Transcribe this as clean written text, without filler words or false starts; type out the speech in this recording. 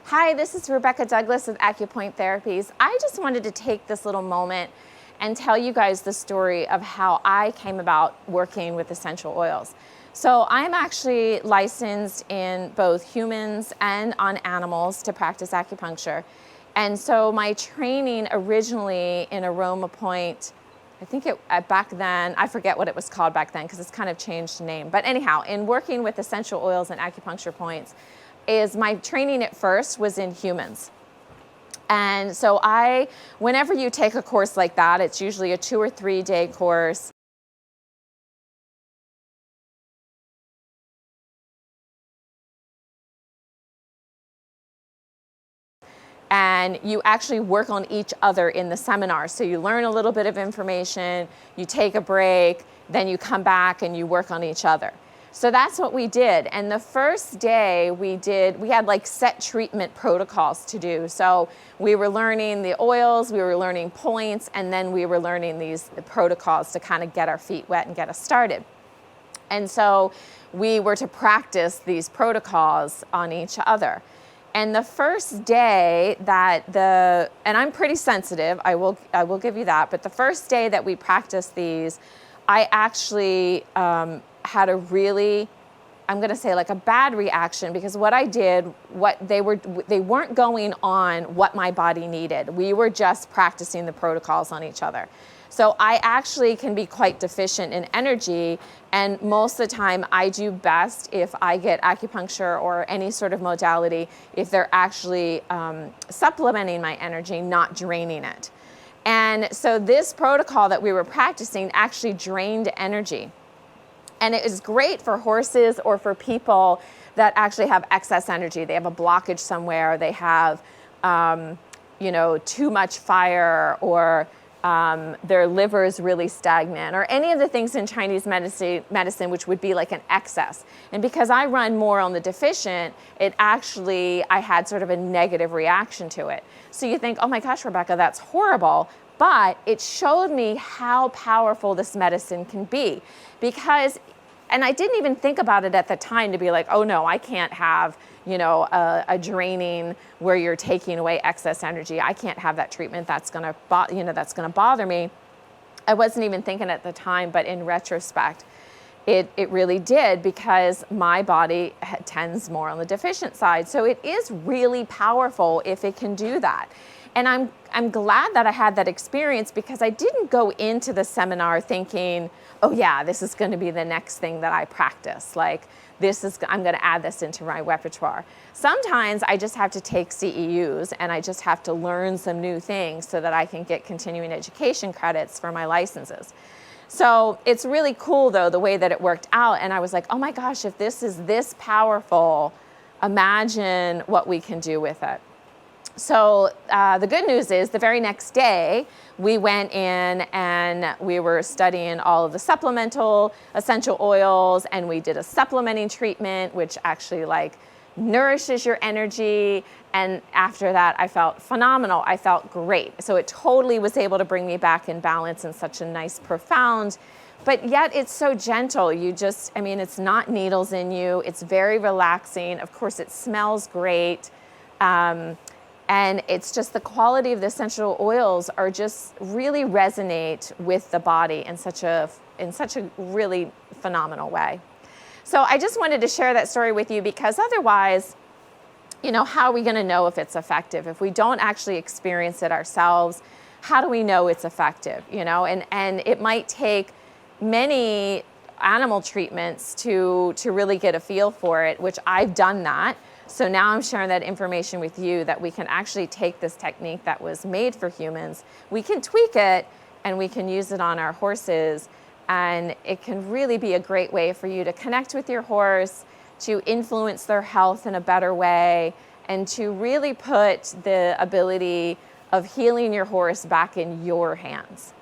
Hi, this is Rebecca Douglas with Acupoint Therapies. I just wanted to take this little moment and tell you guys the story of how I came about working with essential oils. So I'm actually licensed in both humans and on animals to practice acupuncture. And so my training originally in Aroma Point, I think back then, I forget what it was called back then because it's kind of changed name. But anyhow, in working with essential oils and acupuncture points, is my training at first was in humans. And so whenever you take a course like that, it's usually a 2 or 3 day course. And you actually work on each other in the seminar. So you learn a little bit of information, you take a break, then you come back and you work on each other. So that's what we did. And the first day we had like set treatment protocols to do. So we were learning the oils, we were learning points, and then we were learning these protocols to kind of get our feet wet and get us started. And so we were to practice these protocols on each other. And the first day and I'm pretty sensitive, I will give you that, but the first day that we practiced these, I actually had a really, I'm gonna say like a bad reaction, because what I did, they weren't going on what my body needed. We were just practicing the protocols on each other. So I actually can be quite deficient in energy, and most of the time I do best if I get acupuncture or any sort of modality, if they're actually supplementing my energy, not draining it. And so this protocol that we were practicing actually drained energy. And it is great for horses or for people that actually have excess energy. They have a blockage somewhere, they have too much fire, or their liver is really stagnant, or any of the things in Chinese medicine which would be like an excess. And because I run more on the deficient, I had sort of a negative reaction to it. So you think, oh my gosh, Rebecca, that's horrible. But it showed me how powerful this medicine can be, and I didn't even think about it at the time to be like, oh no, I can't have, a draining where you're taking away excess energy. I can't have that treatment. That's gonna bother me. I wasn't even thinking at the time, but in retrospect, it really did, because my body tends more on the deficient side. So it is really powerful if it can do that. And I'm glad that I had that experience, because I didn't go into the seminar thinking, oh yeah, this is going to be the next thing that I practice. Like I'm going to add this into my repertoire. Sometimes I just have to take CEUs and I just have to learn some new things so that I can get continuing education credits for my licenses. So it's really cool though, the way that it worked out. And I was like, oh my gosh, if this is this powerful, imagine what we can do with it. So the good news is the very next day, we went in and we were studying all of the supplemental essential oils, and we did a supplementing treatment, which actually nourishes your energy. And after that, I felt phenomenal. I felt great. So it totally was able to bring me back in balance in such a nice, profound, but yet it's so gentle. It's not needles in you. It's very relaxing. Of course, it smells great. And it's just the quality of the essential oils are just really resonate with the body in such a really phenomenal way. So I just wanted to share that story with you, because otherwise, how are we going to know if it's effective? If we don't actually experience it ourselves, how do we know it's effective? And it might take many animal treatments to really get a feel for it, which I've done that. So now I'm sharing that information with you, that we can actually take this technique that was made for humans, we can tweak it, and we can use it on our horses. And it can really be a great way for you to connect with your horse, to influence their health in a better way, and to really put the ability of healing your horse back in your hands.